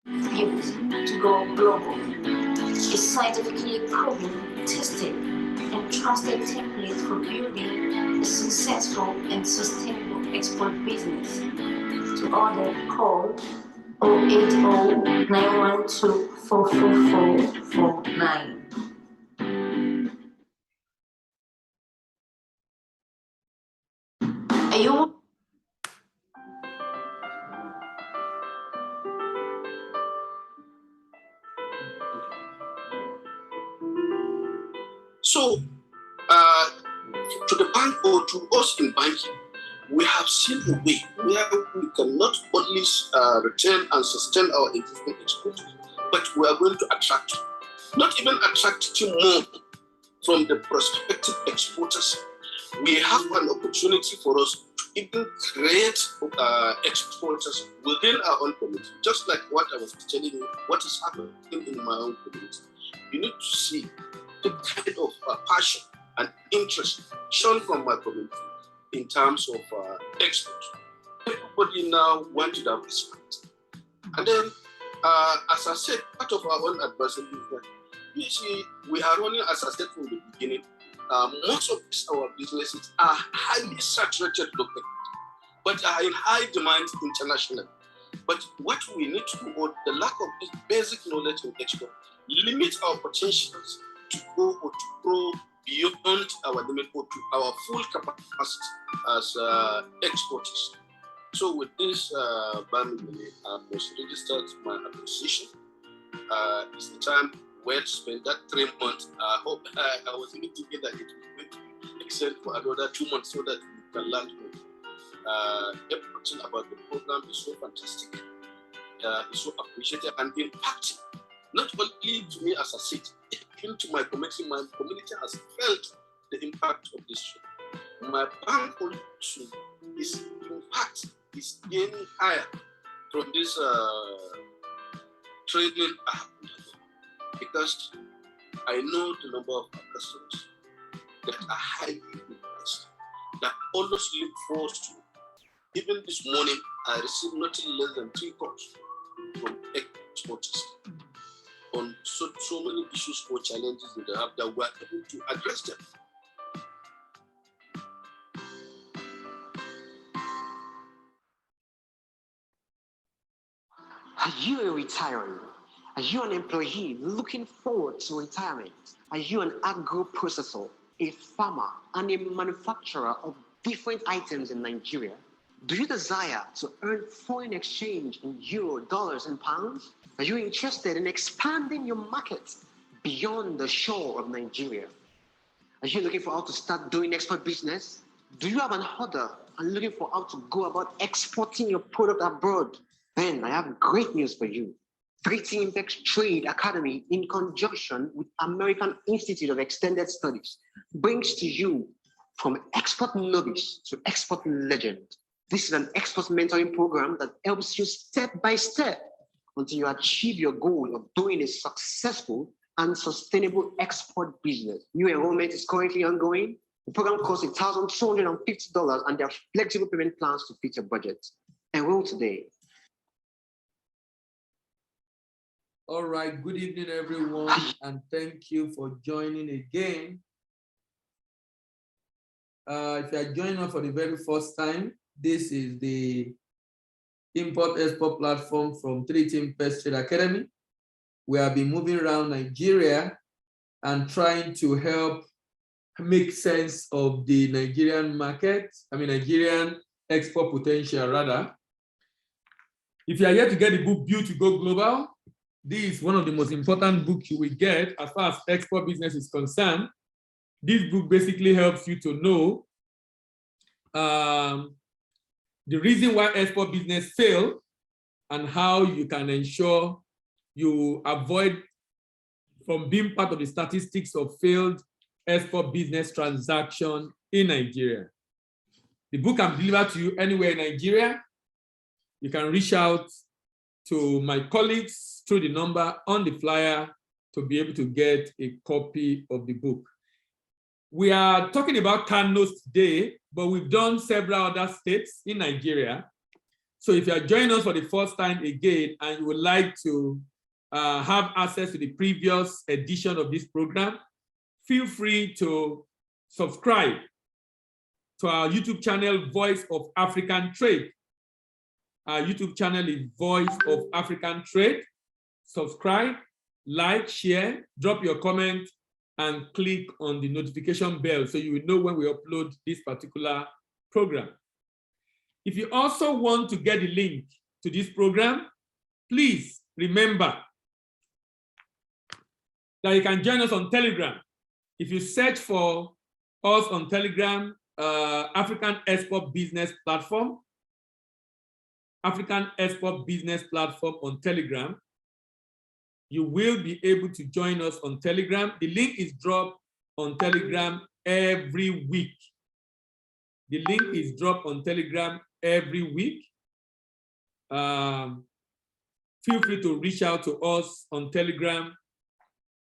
used to go global. A scientifically proven, tested, and trusted template for building a successful and sustainable export business. To order, call 080-912-44449. Are you? So, to the bank or to us in banking, we have seen a way where we can not only retain and sustain our existing exporters, but we are going to attract, not even attracting more from the prospective exporters. We have an opportunity for us to even create exporters within our own community, just like what I was telling you, what is happening in my own community. You need to see the kind of passion and interest shown from my community in terms of export. Everybody now wants to diversify. And then, as I said, part of our own advisory movement, you see, we are running, as I said from the beginning, most of our businesses are highly saturated locally, but are in high demand internationally. But what we need to do, or the lack of this basic knowledge in export, limits our potentials to go or to grow beyond our limit or to our full capacity as exporters. So with this, Bamili, I was registered my appreciation. It's the time where to spend that 3 months. I hope I was even thinking that it would extend for another 2 months so that we can learn more. Everything about the program is so fantastic. It's so appreciated and impacting, not only to me as a city, even to my community. My community has felt the impact of this show. My bank also is impact is gaining higher from this trading app, because I know the number of customers that are highly impressed, that always look forward to. Even this morning, I received nothing less than 3 calls from exporters on so many issues or challenges that they have that we are able to address them. Are you a retiree? Are you an employee looking forward to retirement? Are you an agro-processor, a farmer, and a manufacturer of different items in Nigeria? Do you desire to earn foreign exchange in euro, dollars, and pounds? Are you interested in expanding your market beyond the shore of Nigeria? Are you looking for how to start doing export business? Do you have an order and looking for how to go about exporting your product abroad? Then I have great news for you. 3T Impex Trade Academy, in conjunction with American Institute of Extended Studies, brings to you from export novice to export legend. This is an export mentoring program that helps you step by step until you achieve your goal of doing a successful and sustainable export business. New enrollment is currently ongoing. The program costs $1,250 and there are flexible payment plans to fit your budget. Enroll today. All right, good evening, everyone, and thank you for joining again. If you are joining us for the very first time, this is the Import-Export platform from 3T Impex Trade Academy. We have been moving around Nigeria and trying to help make sense of the Nigerian market, Nigerian export potential, rather. If you are here to get the book Build to Go Global, this is one of the most important books you will get as far as export business is concerned. This book basically helps you to know the reason why export business fail and how you can ensure you avoid from being part of the statistics of failed export business transaction in Nigeria. The book can be delivered to you anywhere in Nigeria. You can reach out to my colleagues through the number on the flyer to be able to get a copy of the book. We are talking about Kano today, but we've done several other states in Nigeria. So if you are joining us for the first time again and you would like to have access to the previous edition of this program, feel free to subscribe to our YouTube channel, Voice of African Trade. Our YouTube channel is Voice of African Trade. Subscribe, like, share, drop your comment, and click on the notification bell so you will know when we upload this particular program. If you also want to get the link to this program, please remember that you can join us on Telegram. If you search for us on Telegram, African Export Business Platform, African Export Business Platform on Telegram, you will be able to join us on Telegram. The link is dropped on Telegram every week. The link is dropped on Telegram every week. Feel free to reach out to us on Telegram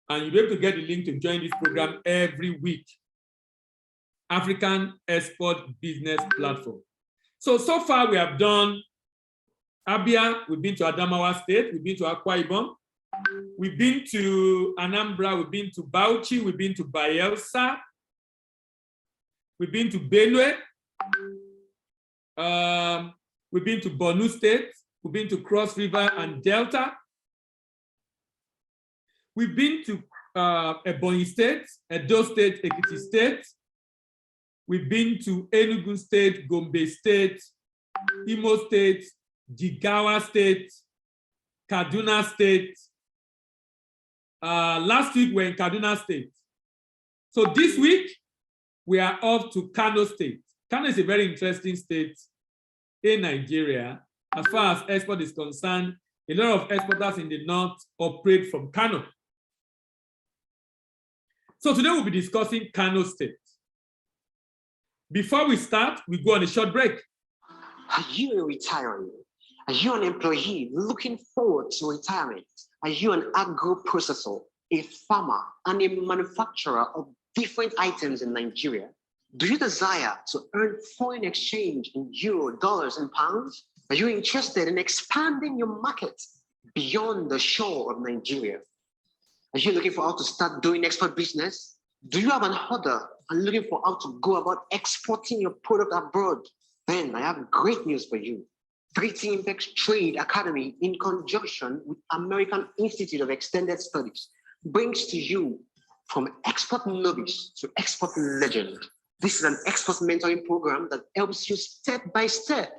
and you'll be able to get the link to join this program every week. African Export Business Platform. So far we have done Abia, we've been to Adamawa State, we've been to Akwa Ibom, we've been to Anambra, we've been to Bauchi, we've been to Bayelsa, we've been to Benue, we've been to Borno State, we've been to Cross River and Delta, we've been to Ebonyi State, Edo State, Ekiti State, we've been to Enugu State, Gombe State, Imo State, Jigawa State, Kaduna State. Last week we're in Kaduna State. So this week we are off to Kano State. Kano is a very interesting state in Nigeria. As far as export is concerned, a lot of exporters in the north operate from Kano. So today we'll be discussing Kano State. Before we start, we go on a short break. Are you a retiree? Are you an employee looking forward to retirement? Are you an agro-processor, a farmer, and a manufacturer of different items in Nigeria? Do you desire to earn foreign exchange in euro, dollars, and pounds? Are you interested in expanding your market beyond the shore of Nigeria? Are you looking for how to start doing export business? Do you have an order and looking for how to go about exporting your product abroad? Then I have great news for you. 3T Impex Trade Academy, in conjunction with American Institute of Extended Studies, brings to you from export novice to export legend. This is an export mentoring program that helps you step by step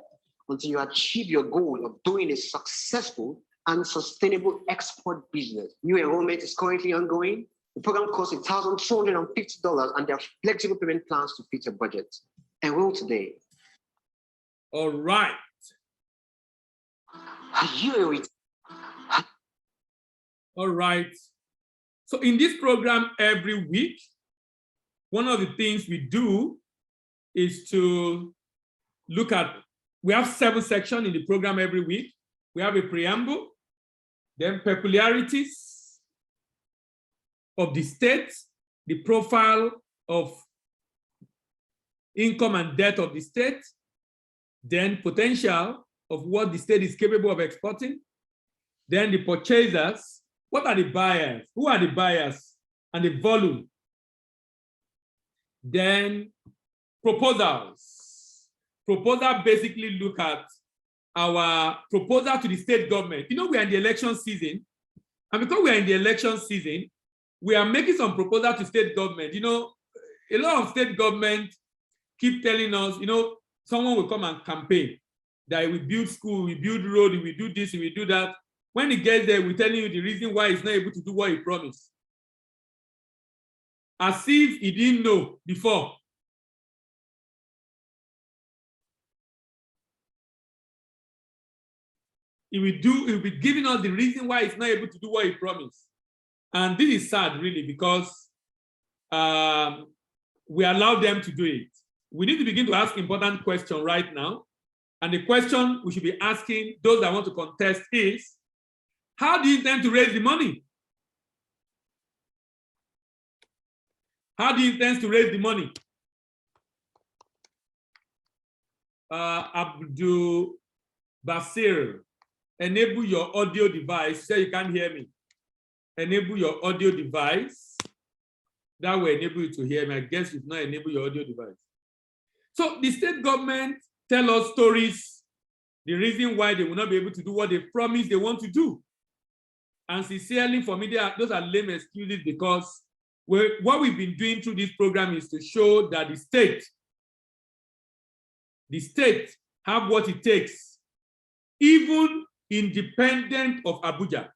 until you achieve your goal of doing a successful and sustainable export business. New enrollment is currently ongoing. The program costs $1,250 and there are flexible payment plans to fit your budget. Enroll today. All right. All right. So in this program every week, one of the things we do is to look at, we have 7 sections in the program every week. We have a preamble, then peculiarities of the state, the profile of income and debt of the state, then potential of what the state is capable of exporting, then the purchasers, what are the buyers, who are the buyers, and the volume, then proposals. Proposal basically look at our proposal to the state government. You know, we are in the election season, and because we are in the election season, we are making some proposal to state government. You know, a lot of state government keep telling us, you know, someone will come and campaign that we build school, we build road, we do this, we do that. When he gets there, we're telling you the reason why he's not able to do what he promised. As if he didn't know before. He will be giving us the reason why he's not able to do what he promised. And this is sad, really, because we allow them to do it. We need to begin to ask important questions right now. And the question we should be asking those that want to contest is, how do you intend to raise the money? How do you intend to raise the money? Abdul Basil, enable your audio device. Say you can't hear me. Enable your audio device. That will enable you to hear me. I guess you've not enabled your audio device. So the state government tell us stories, the reason why they will not be able to do what they promise they want to do. And sincerely, for me, those are lame excuses, because what we've been doing through this program is to show that the state have what it takes. Even independent of Abuja,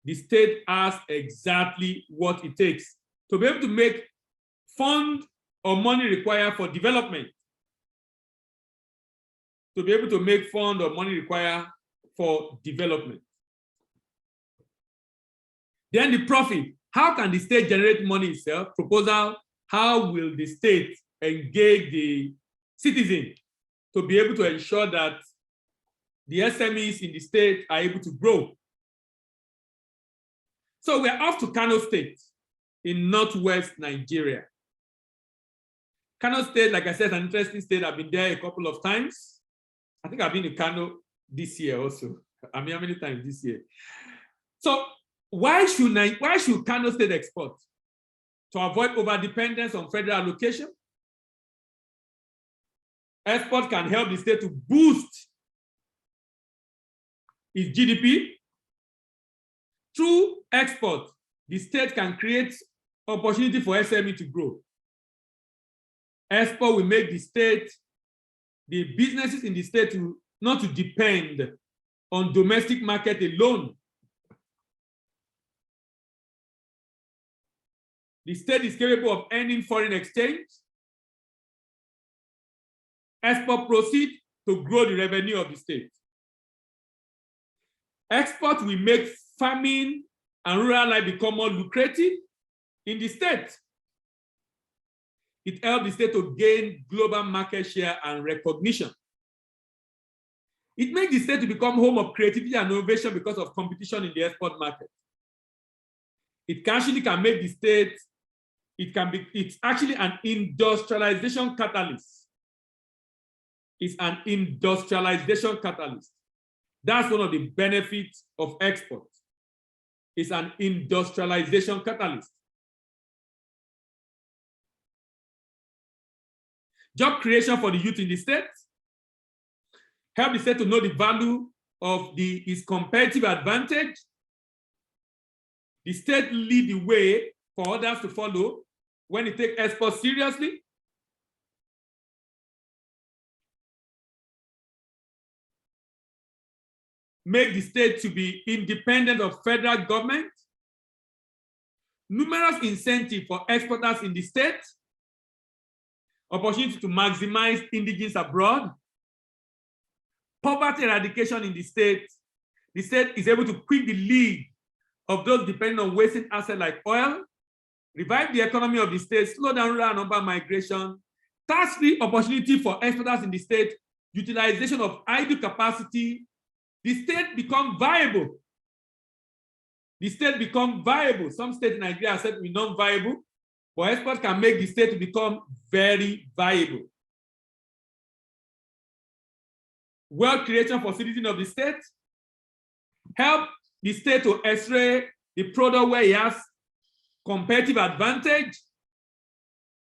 the state has exactly what it takes to be able to make fund or money required for development. To be able to make fund or money required for development. Then the profit. How can the state generate money itself? Proposal, how will the state engage the citizen to be able to ensure that the SMEs in the state are able to grow? So we're off to Kano State in northwest Nigeria. Kano State, like I said, is an interesting state. I've been there a couple of times. I think I've been to Kano this year also. I mean, how many times this year? So why should Kano State export? To avoid over-dependence on federal allocation. Export can help the state to boost its GDP. Through export, the state can create opportunity for SME to grow. Export will make the state, the businesses in the state, not to depend on domestic market alone. The state is capable of earning foreign exchange. Export proceed to grow the revenue of the state. Export will make farming and rural life become more lucrative in the state. It helps the state to gain global market share and recognition. It makes the state to become home of creativity and innovation because of competition in the export market. It actually can make the state, it's actually an industrialization catalyst. It's an industrialization catalyst. That's one of the benefits of export. It's an industrialization catalyst. Job creation for the youth in the state. Help the state to know the value of its competitive advantage. The state lead the way for others to follow when it takes export seriously. Make the state to be independent of federal government. Numerous incentives for exporters in the state. Opportunity to maximize indigenous abroad. Poverty eradication in the state. The state is able to quit the lead of those depending on wasted assets like oil. Revive the economy of the state. Slow down rural and urban migration. Tax-free opportunity for exporters in the state. Utilization of idle capacity. The state become viable. The state become viable. Some states in Nigeria are said to be non-viable, but export can make the state to become very viable. Wealth creation for citizens of the state. Help the state to x-ray the product where it has competitive advantage.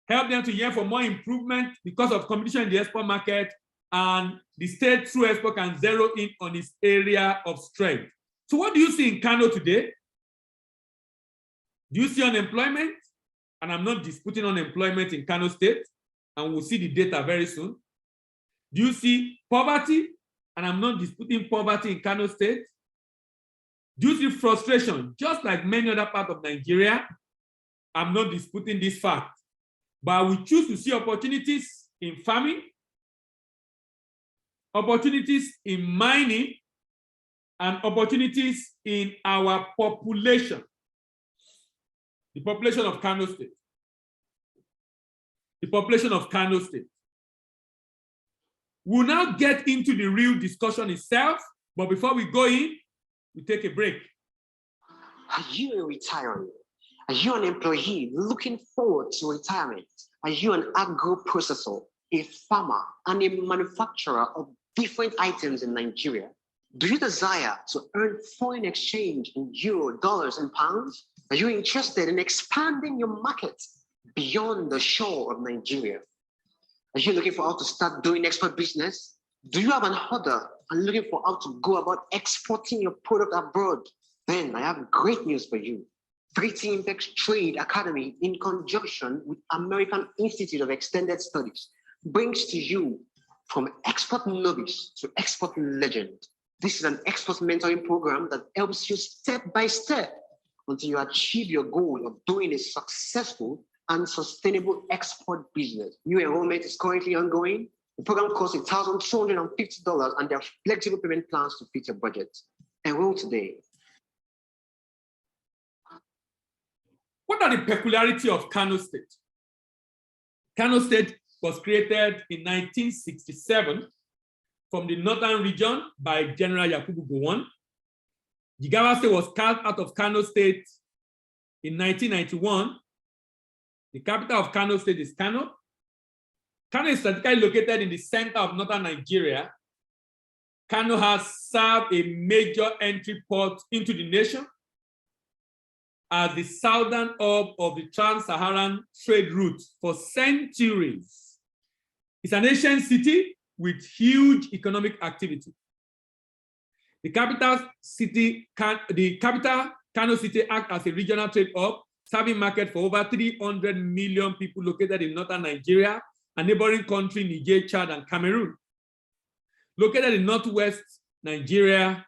Help them to yearn for more improvement because of competition in the export market. And the state through export can zero in on its area of strength. So what do you see in Kano today? Do you see unemployment? And I'm not disputing unemployment in Kano State, and we'll see the data very soon. Do you see poverty? And I'm not disputing poverty in Kano State. Do you see frustration? Just like many other parts of Nigeria, I'm not disputing this fact. But we choose to see opportunities in farming, opportunities in mining, and opportunities in our population, the population of Kano State. The population of Kano State. We'll now get into the real discussion itself, but before we go in, we take a break. Are you a retiree? Are you an employee looking forward to retirement? Are you an agro-processor, a farmer, and a manufacturer of different items in Nigeria? Do you desire to earn foreign exchange in euro, dollars, and pounds? Are you interested in expanding your market beyond the shore of Nigeria? Are you looking for how to start doing export business? Do you have an order and looking for how to go about exporting your product abroad? Then I have great news for you. 3T Impex Trade Academy, in conjunction with American Institute of Extended Studies, brings to you from export novice to export legend. This is an export mentoring program that helps you step by step until you achieve your goal of doing a successful and sustainable export business. New enrollment is currently ongoing. The program costs $1,250 and there are flexible payment plans to fit your budget. Enroll today. What are the peculiarities of Kano State? Kano State was created in 1967 from the northern region by General Yakubu Gowon. Jigawa State was carved out of Kano State in 1991. The capital of Kano State is Kano. Kano is strategically located in the center of northern Nigeria. Kano has served a major entry port into the nation as the southern hub of the trans-Saharan trade route for centuries. It's an ancient city with huge economic activity. The capital, Kano City, acts as a regional trade hub, serving market for over 300 million people located in northern Nigeria and neighboring country Niger, Chad, and Cameroon. Located in northwest Nigeria,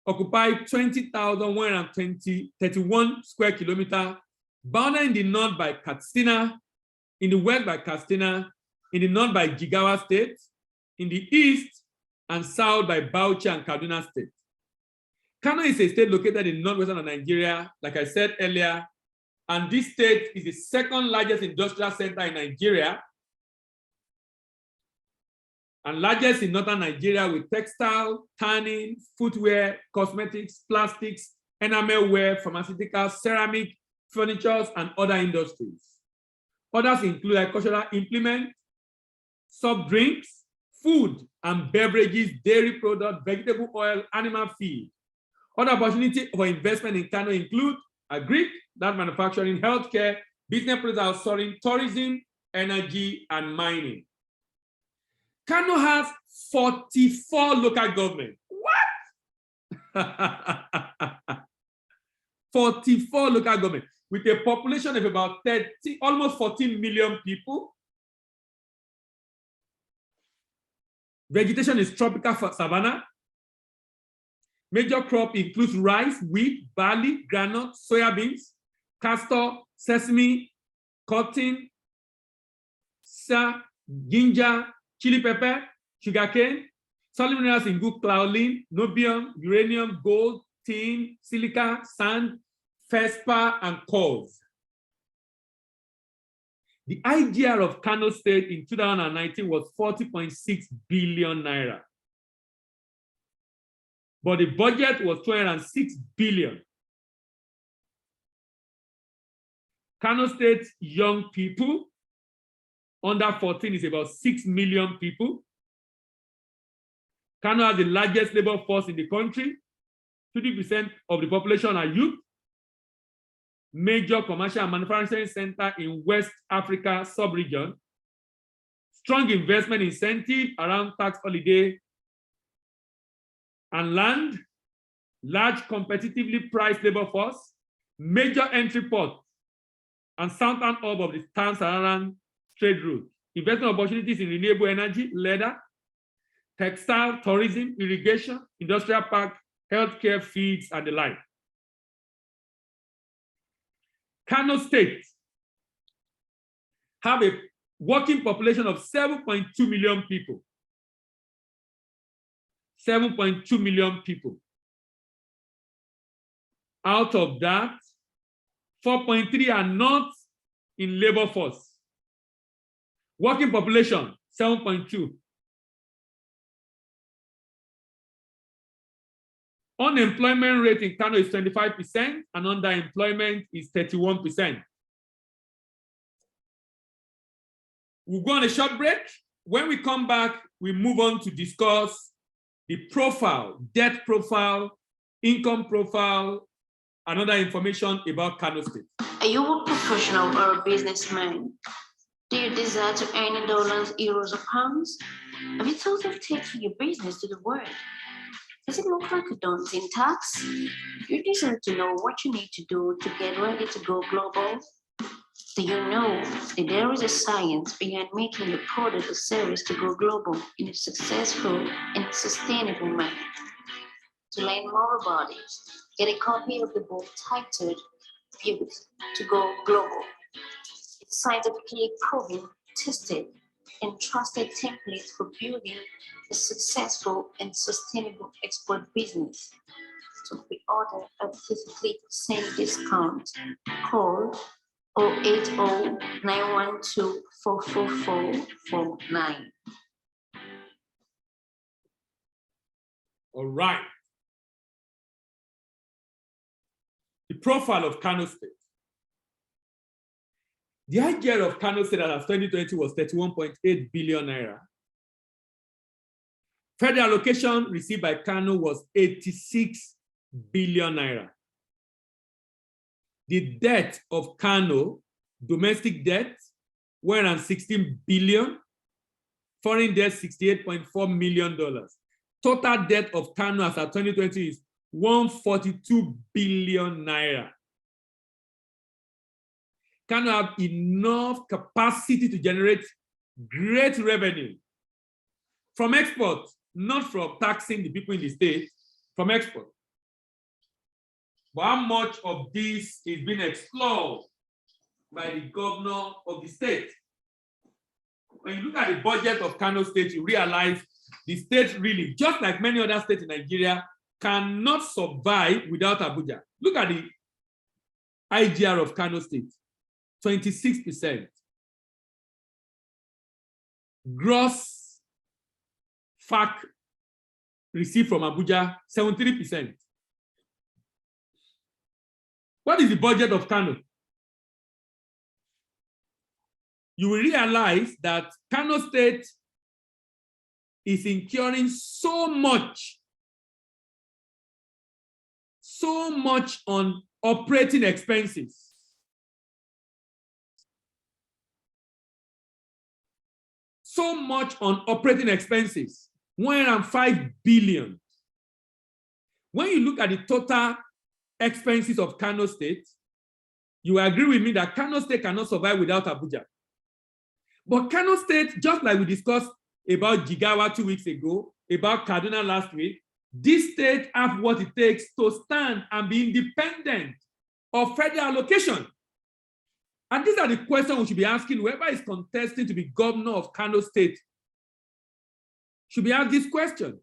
occupied 20,131 square kilometers, bounded in the north by Katsina, in the west by Katsina, in the north by Jigawa State, in the east and south by Bauchi and Kaduna State. Kano is a state located in northwestern Nigeria, like I said earlier, and this state is the second largest industrial center in Nigeria and largest in northern Nigeria with textile, tanning, footwear, cosmetics, plastics, enamel wear, pharmaceuticals, ceramic, furniture, and other industries. Others include agricultural implements, soft drinks, food and beverages, dairy products, vegetable oil, animal feed. Other opportunities for investment in Kano include agri, that manufacturing, healthcare, business product outsourcing, tourism, energy, and mining. Kano has 44 local governments. What? 44 local governments with a population of about almost 14 million people. Vegetation is tropical savanna. Major crop includes rice, wheat, barley, groundnut, soybeans, castor, sesame, cotton, ginger, chili pepper, sugarcane. Solid minerals include kaolin, niobium, uranium, gold, tin, silica, sand, feldspar, and coal. The IGR of Kano State in 2019 was 40.6 billion naira. But the budget was 206 billion. Kano State's young people under 14 is about 6 million people. Kano has the largest labor force in the country. 20% of the population are youth. Major commercial and manufacturing center in West Africa sub-region. Strong investment incentive around tax holiday and land. Large competitively priced labor force. Major entry port and southern hub of the trans-Saharan trade route. Investment opportunities in renewable energy, leather, textile, tourism, irrigation, industrial park, healthcare, feeds, and the like. Kano State have a working population of 7.2 million people. 7.2 million people. Out of that, 4.3 are not in labor force. Working population, 7.2. Unemployment rate in Kano is 25% and underemployment is 31%. We'll go on a short break. When we come back, we move on to discuss the profile, debt profile, income profile, and other information about Kano State. Are you a professional or a businessman? Do you desire to earn in dollars, euros, or pounds? Have you thought of taking your business to the world? Does it look like a daunting task? You desire to know what you need to do to get ready to go global? Do you know that there is a science behind making your product or service to go global in a successful and sustainable manner? To learn more about it, get a copy of the book titled Built to Go Global. It's scientifically proven, tested, and trusted template for building a successful and sustainable export business. To pre-order a 53% discount, call 080-912-44449. All right. The profile of Kano State. The IGR of Kano State as of 2020 was 31.8 billion naira. Federal allocation received by Kano was 86 billion naira. The debt of Kano, domestic debt, 116 billion, foreign debt, $68.4 million. Total debt of Kano as of 2020 is 142 billion naira. Kano have enough capacity to generate great revenue from export, not from taxing the people in the state, from export. But how much of this is being explored by the governor of the state? When you look at the budget of Kano State, you realize the state really, just like many other states in Nigeria, cannot survive without Abuja. Look at the IGR of Kano State, 26%. Gross FAC received from Abuja, 73%. What is the budget of Kano? You will realize that Kano State is incurring so much on operating expenses. So much on operating expenses, 105 billion. When you look at the total expenses of Kano State, you agree with me that Kano State cannot survive without Abuja. But Kano State, just like we discussed about Jigawa 2 weeks ago, about Kaduna last week, this state have what it takes to stand and be independent of federal allocation. And these are the questions we should be asking whoever is contesting to be governor of Kano State. Should be asked this question.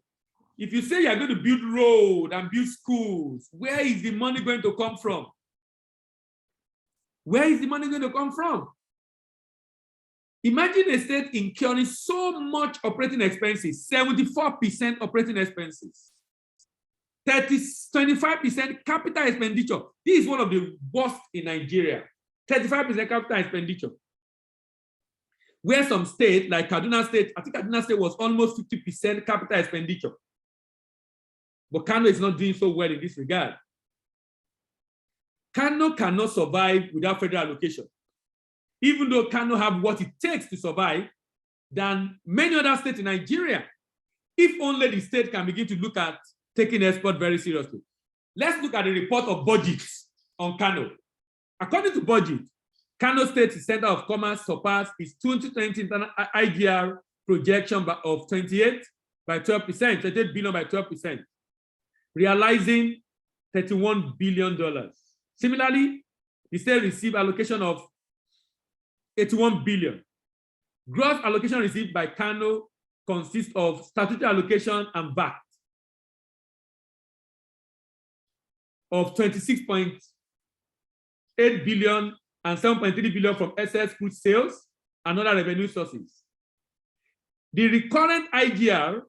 If you say you're going to build road and build schools, where is the money going to come from? Where is the money going to come from? Imagine a state incurring so much operating expenses, 74% operating expenses, 25% capital expenditure. This is one of the worst in Nigeria, 35% capital expenditure. Where some states, like Kaduna State, I think Kaduna State was almost 50% capital expenditure. But Kano is not doing so well in this regard. Kano cannot survive without federal allocation. Even though Kano have what it takes to survive than many other states in Nigeria, if only the state can begin to look at taking export very seriously. Let's look at the report of budgets on Kano. According to budget, Kano State's Center of Commerce surpassed its 2020 IGR projection of 28 by 12%, 28 billion by 12%, realizing $31 billion. Similarly, the state received allocation of 81 billion. Gross allocation received by Kano consists of statutory allocation and VAT of 26.8 billion and 7.3 billion from excess food sales and other revenue sources. The recurrent IGR,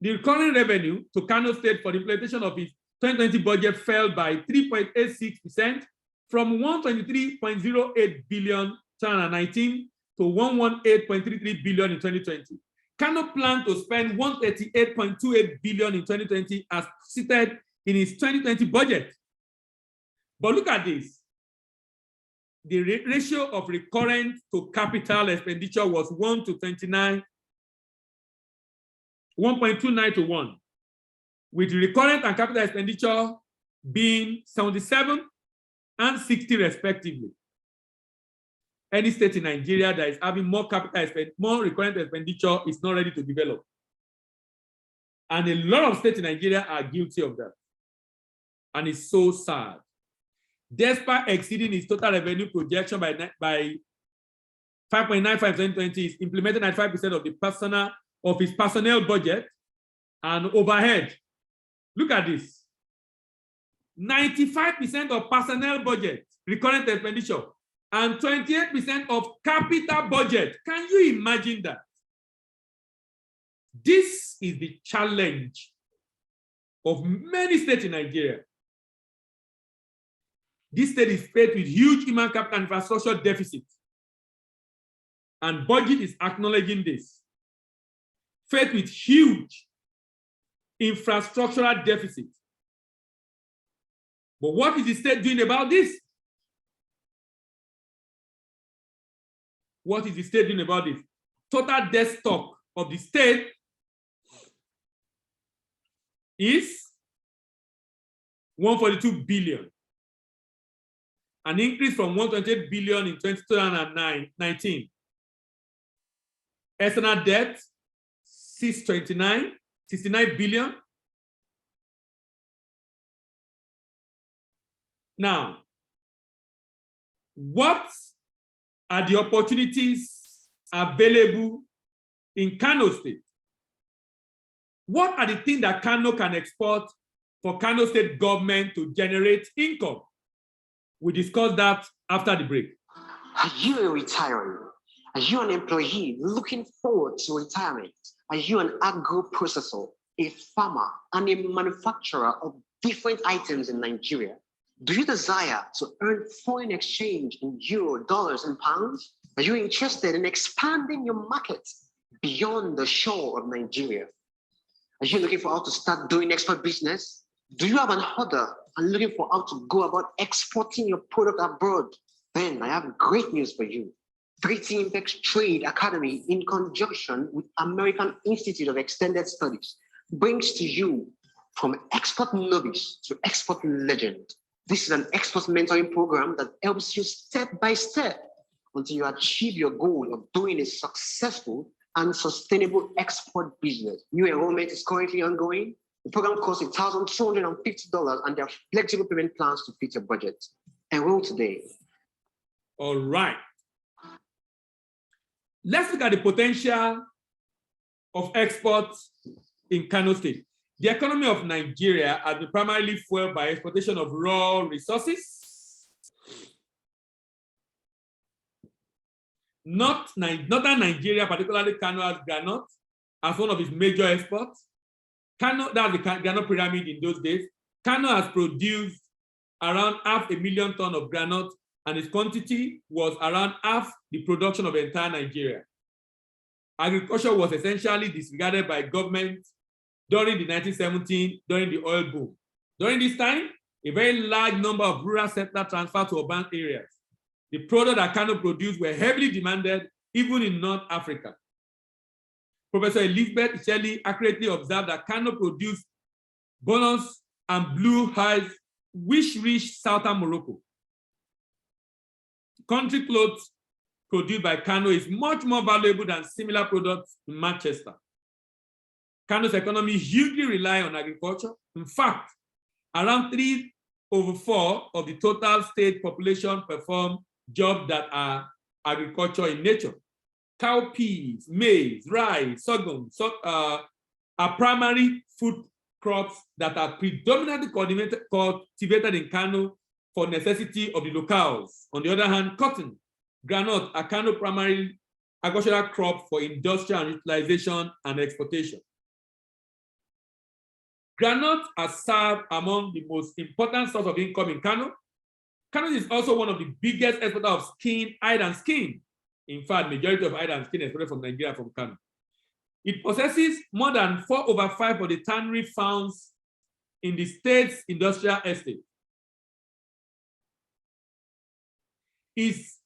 the recurring revenue to Kano State for the implementation of its 2020 budget fell by 3.86% from 123.08 billion 2019 to 118.33 billion in 2020. Kano planned to spend 138.28 billion in 2020 as stated in its 2020 budget. But look at this. The ratio of recurrent to capital expenditure was 1:29, 1.29 to 1, with recurrent and capital expenditure being 77 and 60 respectively. Any state in Nigeria that is having more more recurrent expenditure is not ready to develop. And a lot of states in Nigeria are guilty of that. And it's so sad. Despite exceeding its total revenue projection by 5.95 in 2020, is implementing 95% of its personnel budget and overhead. Look at this. 95% of personnel budget, recurrent expenditure, and 28% of capital budget. Can you imagine that? This is the challenge of many states in Nigeria. This state is faced with huge human capital infrastructure deficit. And budget is acknowledging this. Faced with huge infrastructural deficit. But what is the state doing about this? What is the state doing about this? Total debt stock of the state is 142 billion. An increase from 128 billion in 2019. External debt, 69 billion. Now, what are the opportunities available in Kano State? What are the things that Kano can export for Kano State government to generate income? We discuss that after the break. Are you a retiree? Are you an employee looking forward to retirement? Are you an agro-processor, a farmer, and a manufacturer of different items in Nigeria? Do you desire to earn foreign exchange in euro, dollars, and pounds? Are you interested in expanding your market beyond the shore of Nigeria? Are you looking for how to start doing export business? Do you have an order and looking for how to go about exporting your product abroad? Then I have great news for you. 3T Impex Trade Academy, in conjunction with American Institute of Extended Studies, brings to you from export novice to export legend. This is an export mentoring program that helps you step by step until you achieve your goal of doing a successful and sustainable export business. New enrollment is currently ongoing. The program costs $1,250 and there are flexible payment plans to fit your budget. Enroll today. All right. Let's look at the potential of exports in Kano State. The economy of Nigeria has been primarily fueled by exportation of raw resources. Northern Nigeria, particularly Kano, has granite as one of its major exports. Kano, that's the granite pyramid in those days. Kano has produced around 500,000 tons of granite, and its quantity was around half the production of the entire Nigeria. Agriculture was essentially disregarded by government during the 1970s, during the oil boom. During this time, a very large number of rural settlers transferred to urban areas. The products that Kano produced were heavily demanded, even in North Africa. Professor Elizabeth Shelley accurately observed that Kano produced bonus and blue hides, which reached southern Morocco. Country clothes produced by Kano is much more valuable than similar products in Manchester. Kano's economy hugely relies on agriculture. In fact, around 3/4 of the total state population perform jobs that are agriculture in nature. Cowpeas, maize, rice, sorghum are primary food crops that are predominantly cultivated in Kano for necessity of the locals. On the other hand, cotton, granite are Kano primary agricultural crop for industrial utilization and exportation. Granite has served among the most important source of income in Kano. Kano is also one of the biggest exporters of hide and skin. In fact, majority of hide and skin exported from Nigeria from Kano. It possesses more than 4/5 of the tannery found in the state's industrial estate. Its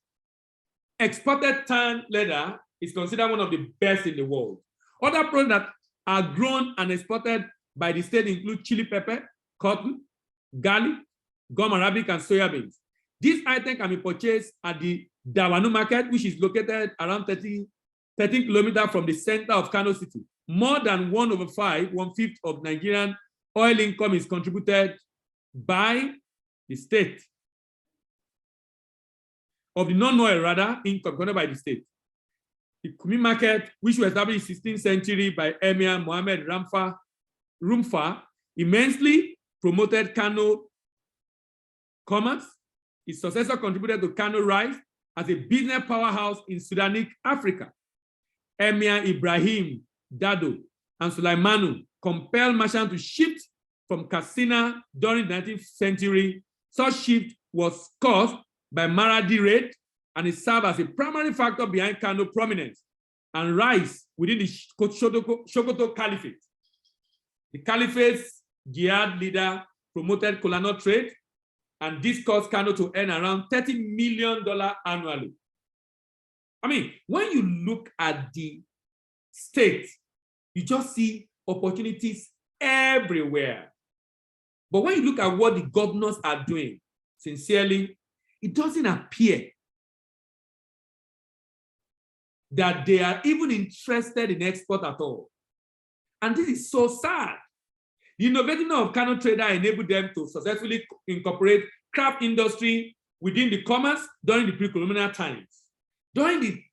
exported tan leather is considered one of the best in the world. Other products that are grown and exported by the state include chili pepper, cotton, garlic, gum arabic, and soya beans. This item can be purchased at the Dawanu market, which is located around 13 kilometers from the center of Kano City. More than 1/5 of Nigerian oil income is contributed by the state. Of the non-oil, rather, income contributed by the state. The Kumi market, which was established in the 16th century by Emir Mohammed Rumfa, immensely promoted Kano commerce. His successor contributed to Kano rise as a business powerhouse in Sudanic Africa. Emir Ibrahim Dado and Sulaimanu compelled merchants to shift from Katsina during the 19th century. Such shift was caused by Maradi raid, and it served as a primary factor behind Kano prominence and rise within the Sokoto Caliphate. The Caliphate's jihad leader promoted colonial trade, and this caused Kano to earn around $30 million annually. I mean, when you look at the state, you just see opportunities everywhere. But when you look at what the governors are doing, sincerely, it doesn't appear that they are even interested in export at all. And this is so sad. The innovating of Kano trader enabled them to successfully incorporate craft industry within the commerce during the pre-colonial times. During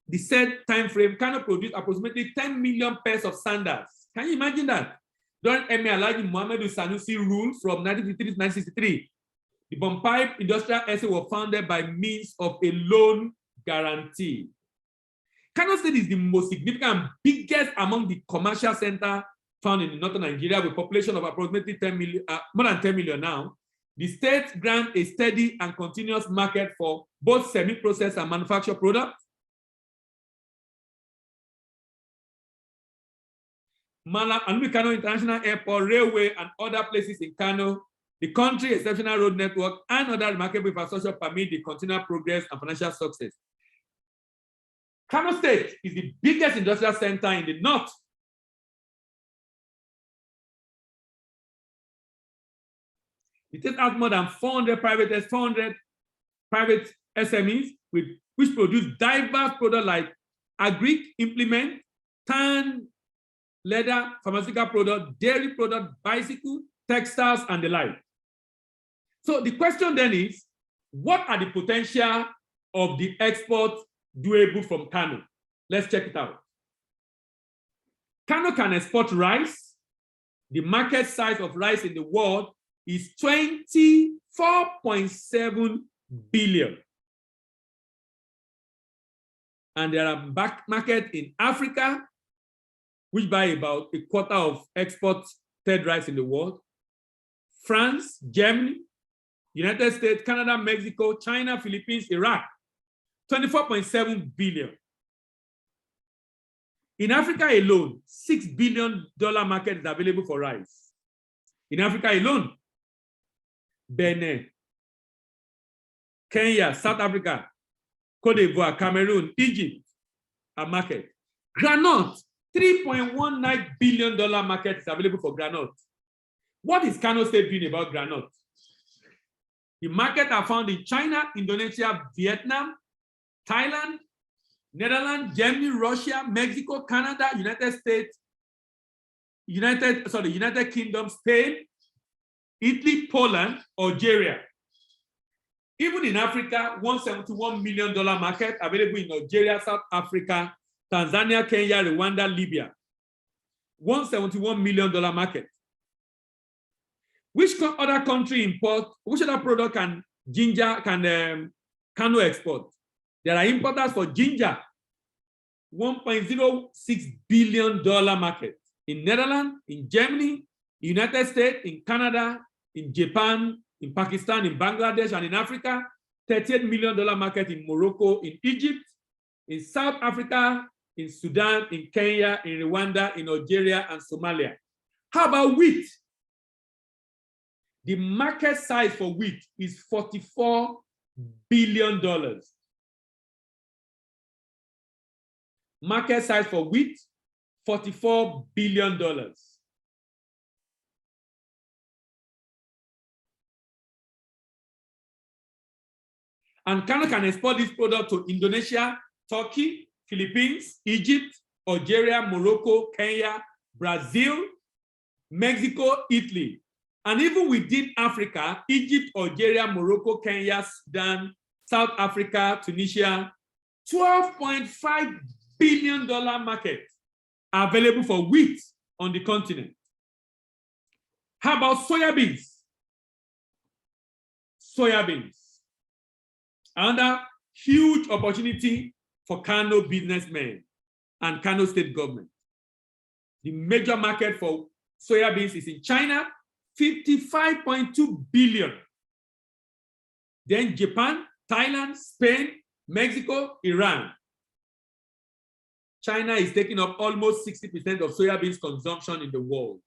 the said time frame, Kano produced approximately 10 million pairs of sandals. Can you imagine that? During Emir Alhaji Muhammadu Sanusi rule from 1953 to 1963, the Bompai Industrial Estate was founded by means of a loan guarantee. Kano State is the most significant and biggest among the commercial centers found in northern Nigeria, with a population of approximately 10 million, more than 10 million now. The state grants a steady and continuous market for both semi-processed and manufactured products. Kano International Airport, railway, and other places in Kano, the country's exceptional road network, and other remarkable infrastructure permit the continual progress and financial success. Kano State is the biggest industrial center in the north. It has more than 400 private SMEs which produce diverse products like agri implement, tan, leather, pharmaceutical product, dairy product, bicycle, textiles, and the like. So the question then is, what are the potential of the export doable from Kano? Let's check it out. Kano can export rice. The market size of rice in the world is 24.7 billion. And there are back market in Africa, which buy about a quarter of exported rice in the world. France, Germany, United States, Canada, Mexico, China, Philippines, Iraq, 24.7 billion. In Africa alone, $6 billion market is available for rice. In Africa alone, Benin, Kenya, South Africa, Cote d'Ivoire, Cameroon, Egypt are market. Granite, $3.19 billion market is available for granite. What is Kano State doing about granite? The market are found in China, Indonesia, Vietnam, Thailand, Netherlands, Germany, Russia, Mexico, Canada, United Kingdom, Spain, Italy, Poland, Algeria. Even in Africa, $171 million market available in Algeria, South Africa, Tanzania, Kenya, Rwanda, Libya. $171 million market. Which other country import, which other product can Kano export? There are importers for ginger, $1.06 billion market in Netherlands, in Germany, United States, in Canada, in Japan, in Pakistan, in Bangladesh, and in Africa, $38 million market in Morocco, in Egypt, in South Africa, in Sudan, in Kenya, in Rwanda, in Algeria, and Somalia. How about wheat? The market size for wheat is $44 billion. Market size for wheat, $44 billion. And Kano can export this product to Indonesia, Turkey, Philippines, Egypt, Algeria, Morocco, Kenya, Brazil, Mexico, Italy. And even within Africa, Egypt, Algeria, Morocco, Kenya, Sudan, South Africa, Tunisia, $12.5 billion market are available for wheat on the continent. How about soybeans? Soybeans. Another huge opportunity for Kano businessmen and Kano state government. The major market for soybeans is in China, $55.2 billion. Then Japan, Thailand, Spain, Mexico, Iran. China is taking up almost 60% of soybeans consumption in the world.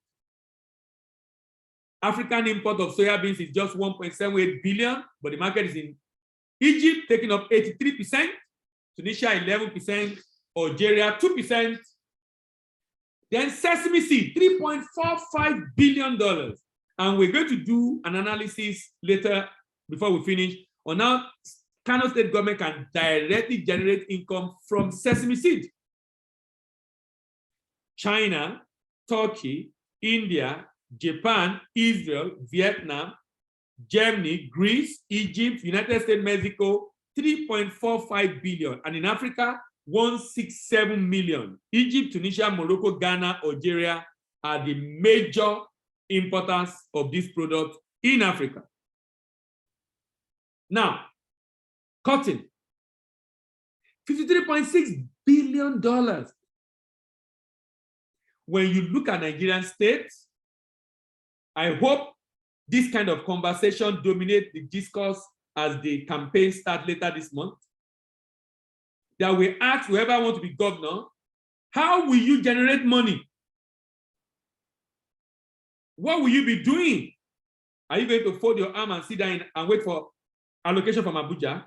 African import of soybeans is just 1.78 billion, but the market is in Egypt taking up 83%, Tunisia 11%, Algeria 2%. Then sesame seed, $3.45 billion. And we're going to do an analysis later before we finish on how Kano state government can directly generate income from sesame seed. China, Turkey, India, Japan, Israel, Vietnam, Germany, Greece, Egypt, United States, Mexico, 3.45 billion. And in Africa, 167 million. Egypt, Tunisia, Morocco, Ghana, Algeria are the major importers of this product in Africa. Now, cotton, $53.6 billion. When you look at Nigerian states, I hope this kind of conversation dominates the discourse as the campaign starts later this month. That we ask whoever wants to be governor, how will you generate money? What will you be doing? Are you going to fold your arm and sit down and wait for allocation from Abuja?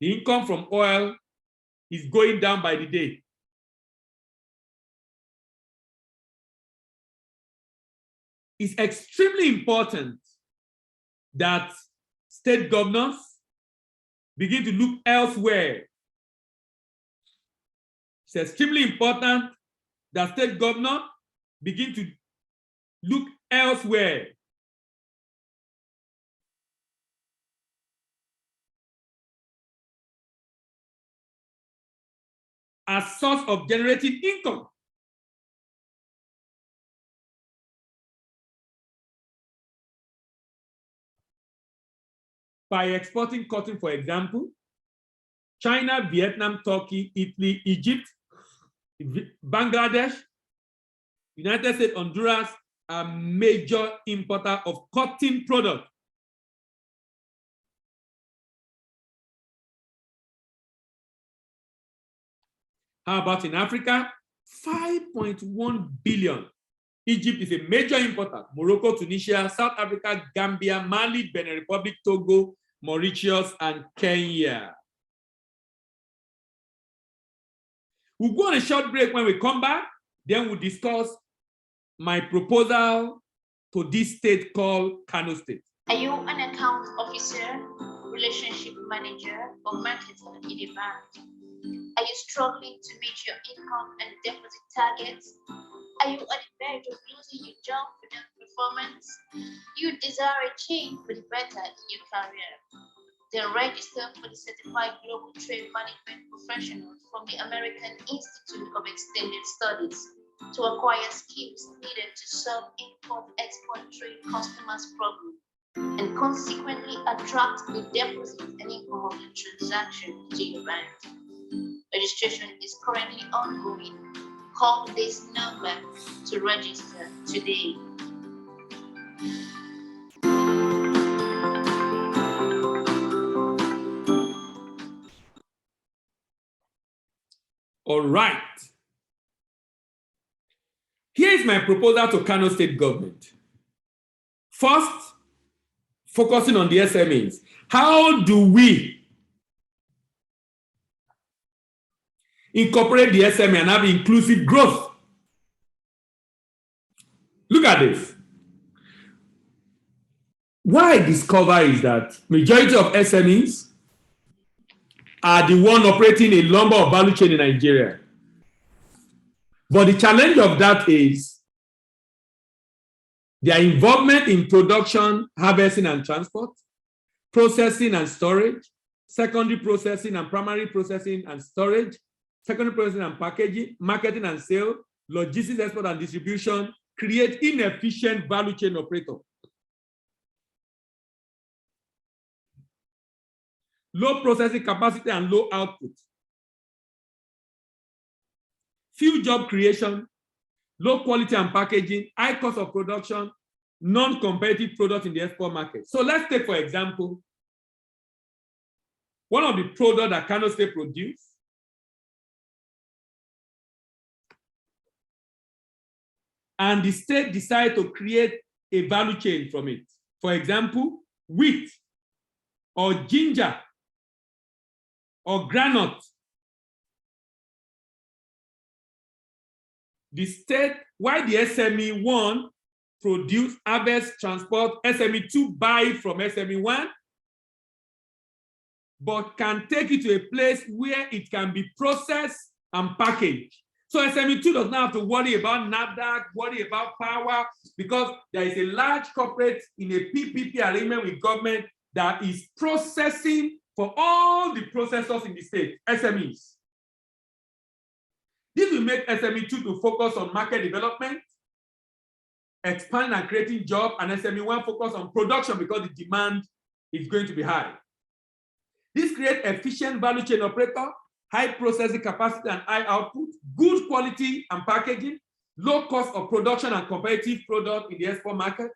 The income from oil is going down by the day. It's extremely important that state governors begin to look elsewhere. It's extremely important that state governors begin to look elsewhere. As source of generating income. By exporting cotton, for example, China, Vietnam, Turkey, Italy, Egypt, Bangladesh, United States, Honduras are major importer of cotton products. How about in Africa? 5.1 billion. Egypt is a major importer. Morocco, Tunisia, South Africa, Gambia, Mali, Benin Republic, Togo, Mauritius, and Kenya. We'll go on a short break. When we come back, then we'll discuss my proposal to this state called Kano State. Are you an account officer, relationship manager, or marketer in a bank? Are you struggling to meet your income and deposit targets? Are you at the verge of losing your job without performance? You desire a change for the better in your career. Then register for the Certified Global Trade Management Professional from the American Institute of Extended Studies to acquire skills needed to solve import-export trade customers' problems and consequently attract the deposit and income of the transaction to your bank. Registration is currently ongoing. Call this number to register today. All right. Here is my proposal to Kano State government. First, focusing on the SMEs. How do we incorporate the SME and have inclusive growth? Look at this. What I discover is that majority of SMEs are the one operating a number of value chain in Nigeria. But the challenge of that is their involvement in production, harvesting and transport, processing and storage, secondary processing and primary processing and storage, secondary processing and packaging, marketing and sale, logistics, export and distribution, create inefficient value chain operator. Low processing capacity and low output. Few job creation, low quality and packaging, high cost of production, non-competitive products in the export market. So let's take, for example, one of the products that Kano State produce and the state decide to create a value chain from it. For example, wheat or ginger or groundnut. The state, why the SME 1 produce, harvest, transport, SME 2 buy from SME 1, but can take it to a place where it can be processed and packaged. So SME 2 does not have to worry about NAFDAC, worry about power, because there is a large corporate in a PPP arrangement with government that is processing for all the processors in the state, SMEs. This will make SME 2 to focus on market development, expand and creating jobs, and SME 1 focus on production because the demand is going to be high. This creates efficient value chain operator, high processing capacity and high output, good quality and packaging, low cost of production and competitive product in the export market,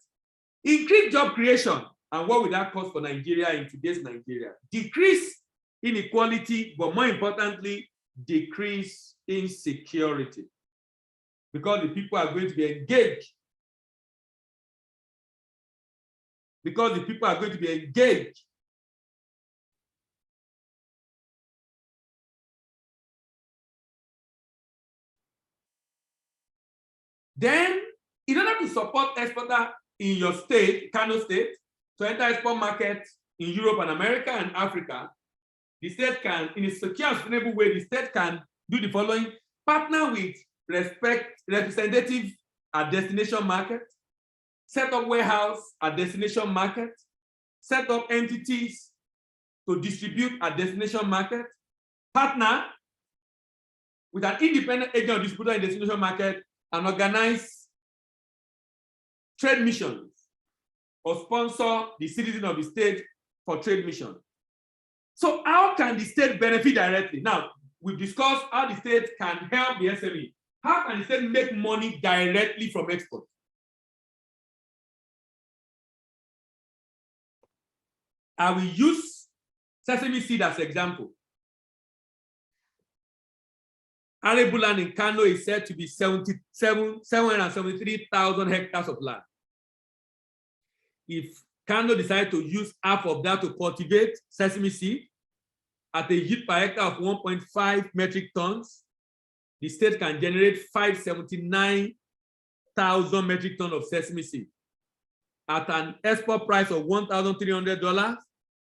increase job creation. And what will that cost for Nigeria in today's Nigeria? Decrease inequality, but more importantly, decrease insecurity. Because the people are going to be engaged. Because the people are going to be engaged. Then, in order to support exporter in your state, Kano State, to enter export markets in Europe and America and Africa, the state can, in a secure and sustainable way, the state can do the following: partner with representative at destination market, set up warehouse at destination market, set up entities to distribute at destination market, partner with an independent agent or distributor in destination market, and organize trade missions or sponsor the citizen of the state for trade mission. So how can the state benefit directly? Now, we've discussed how the state can help the SME. How can the state make money directly from export? I will use sesame seed as an example. Arable land in Kano is said to be 773,000 hectares of land. If Kano decide to use half of that to cultivate sesame seed at a yield per hectare of 1.5 metric tons, the state can generate 579,000 metric tons of sesame seed. At an export price of $1,300,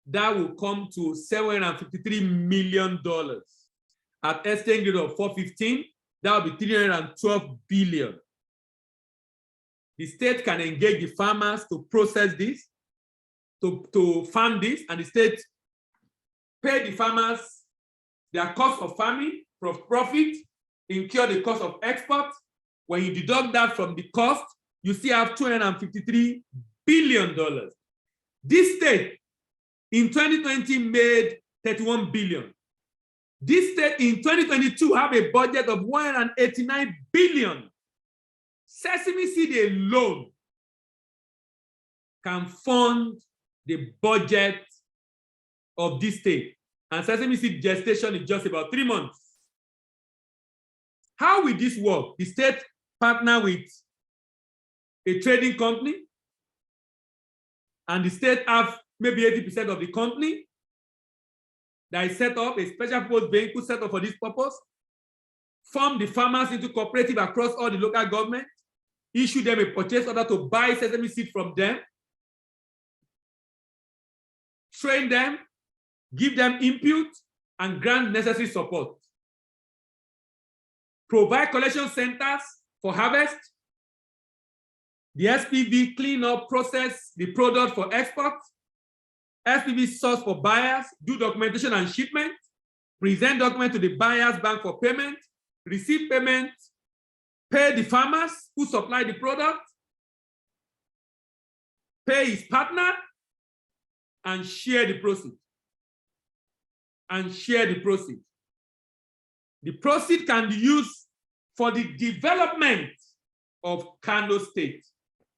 that will come to $753 million. At exchange rate of 415, that will be 312 billion. The state can engage the farmers to process this, to farm this, and the state pay the farmers their cost of farming, profit, incur the cost of export. When you deduct that from the cost, you still have $253 billion. This state in 2020 made 31 billion. This state in 2022 have a budget of 189 billion. Sesame seed alone can fund the budget of this state. And sesame seed gestation is just about 3 months. How will this work? The state partner with a trading company, and the state have maybe 80% of the company that is set up, a special purpose vehicle set up for this purpose, form the farmers into cooperative across all the local government, issue them a purchase order to buy sesame seed from them, train them, give them input, and grant necessary support. Provide collection centers for harvest. The SPV clean up, process the product for export. SPV source for buyers, do documentation and shipment, present document to the buyer's bank for payment, receive payment, pay the farmers who supply the product, pay his partner, and share the proceeds. The proceeds can be used for the development of Kano State.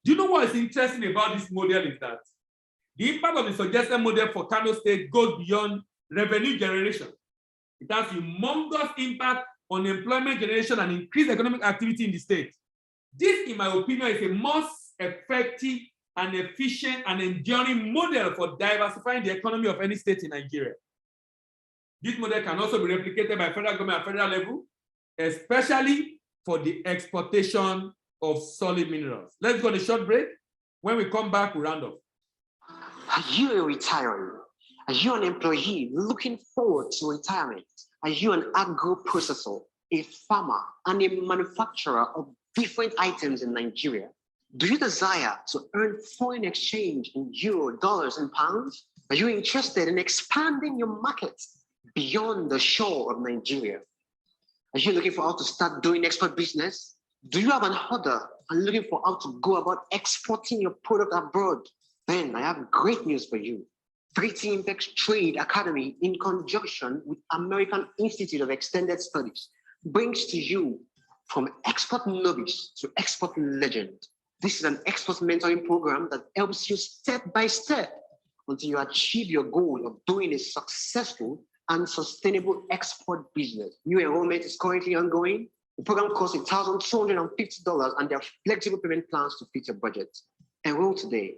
Do you know what is interesting about this model is that the impact of the suggested model for Kano State goes beyond revenue generation. It has humongous impact on employment generation and increased economic activity in the state. This, in my opinion, is a most effective and efficient and enduring model for diversifying the economy of any state in Nigeria. This model can also be replicated by federal government at federal level, especially for the exportation of solid minerals. Let's go on a short break. When we come back, we'll round up. Are you a retiree? Are you an employee looking forward to retirement? Are you an agro-processor, a farmer, and a manufacturer of different items in Nigeria? Do you desire to earn foreign exchange in euro, dollars, and pounds? Are you interested in expanding your market beyond the shore of Nigeria? Are you looking for how to start doing export business? Do you have an order and looking for how to go about exporting your product abroad? Then I have great news for you. 3T Impex Trade Academy, in conjunction with American Institute of Extended Studies, brings to you from export novice to export legend. This is an export mentoring program that helps you step by step until you achieve your goal of doing a successful and sustainable export business. New enrollment is currently ongoing. The program costs $1,250 and there are flexible payment plans to fit your budget. Enroll today.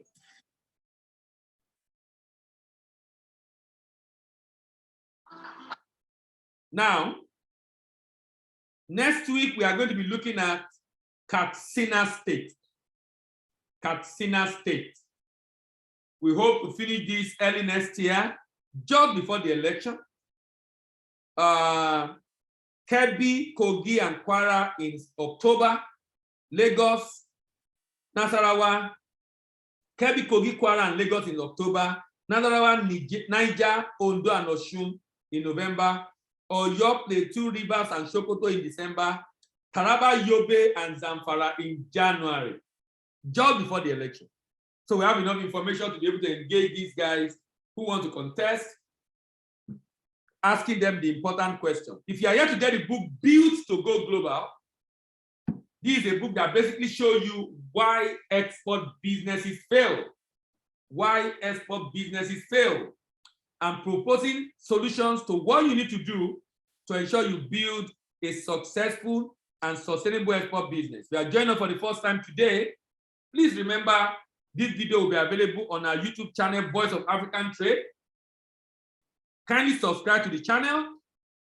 Now, next week, we are going to be looking at Katsina State. Katsina State. We hope to finish this early next year, just before the election. Kebbi, Kogi, and Kwara in October. Lagos, Nasarawa, Kebbi, Kogi, Kwara, and Lagos in October. Nasarawa, Niger, Ondo, and Osun in November. Oyo, Plateau, Rivers, and Sokoto in December. Taraba, Yobe, and Zamfara in January, just before the election. So we have enough information to be able to engage these guys who want to contest, asking them the important question. If you are here to get the book Built to Go Global, this is a book that basically shows you why export businesses fail. Why export businesses fail. And proposing solutions to what you need to do to ensure you build a successful and sustainable export business. We are joining us for the first time today. Please remember, this video will be available on our YouTube channel, Voice of African Trade. Kindly subscribe to the channel,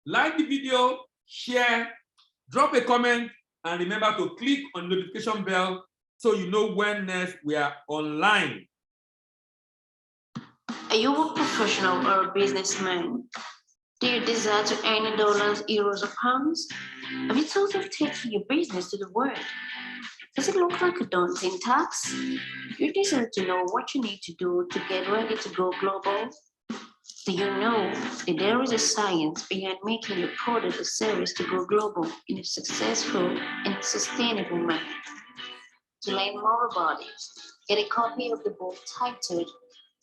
like the video, share, drop a comment, and remember to click on the notification bell so you know when next we are online. Are you a professional or a businessman? Do you desire to earn in dollars, euros, or pounds? Have you thought of taking your business to the world? Does it look like a daunting task? You desire to know what you need to do to get ready to go global? Do you know that there is a science behind making your product or service to go global in a successful and sustainable manner? To learn more about it, get a copy of the book titled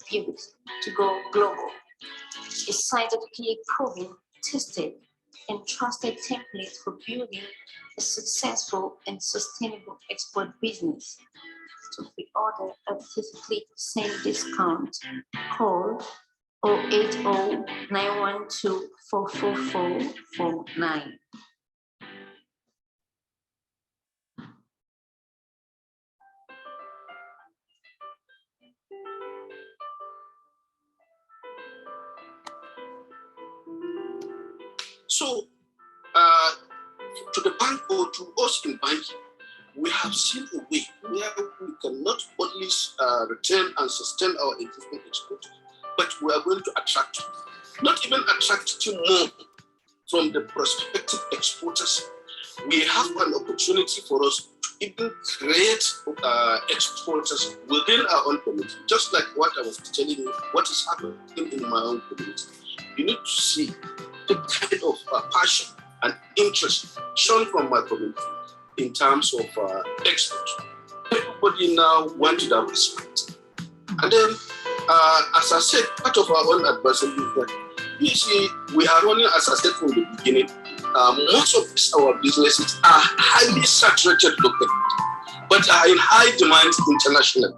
Built to Go Global, a scientifically proven, tested, and trusted template for building a successful and sustainable export business. To pre-order a 33% discount, call 080-912-44449. So, to the bank or to us in banking, we have seen a way where we can not only retain and sustain our existing exports, but we are going to attract, not even attract more from the prospective exporters. We have an opportunity for us to even create exporters within our own community, just like what I was telling you, what is happening in my own community. You need to see the kind of passion and interest shown from my community in terms of export. Everybody now wants that respect. And then, as I said, part of our own advisory is that you see, we are running, as I said from the beginning, most of our businesses are highly saturated locally, but are in high demand internationally.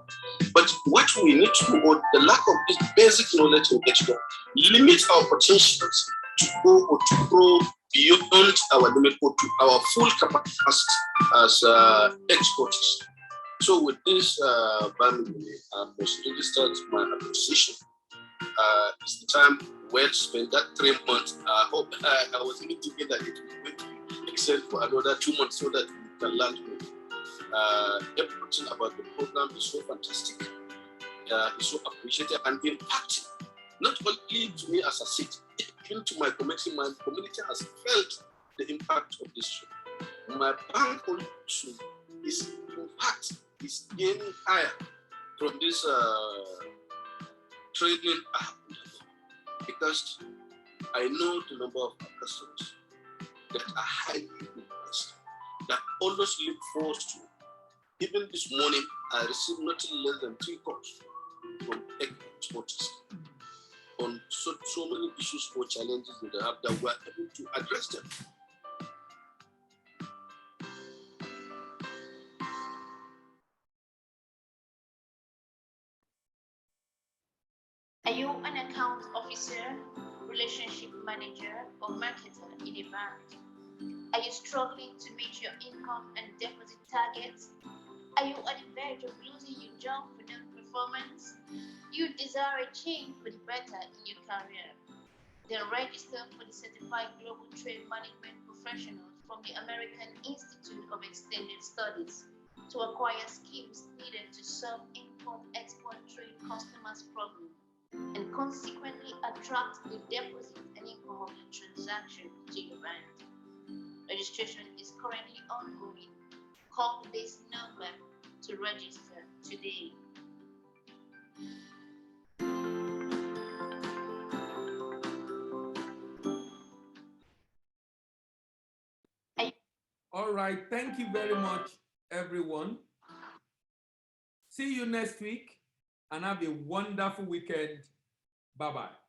But what we need to do, or the lack of this basic knowledge in export, limit our potentials to go or to grow beyond our limit or to our full capacity as exporters. So with this, I must register my appreciation. It's the time well spent, that 3 months. I hope I was even thinking that it would be extended for another 2 months so that we can learn more. Everything about the program is so fantastic. It's so appreciated and impacting, not only to me as a city, even to my community. My community has felt the impact of this show. My bank also is, in fact, is gaining higher from this trading app, because I know the number of customers that are highly impressed, that always look forward to. Even this morning, I received nothing less than 3 calls from exporters on so many issues or challenges that they have, that we are able to address them. Are you an account officer, relationship manager, or marketer in a bank? Are you struggling to meet your income and deposit targets? Are you on the verge of losing your job for non-performance? You desire a change for the better in your career? Then register for the Certified Global Trade Management Professionals from the American Institute of Extended Studies to acquire skills needed to solve import-export trade customers' problems and consequently attract the deposit and income of your transaction to your bank. Registration is currently ongoing. Call this number to register today. All right, thank you very much, everyone. See you next week and have a wonderful weekend. Bye-bye.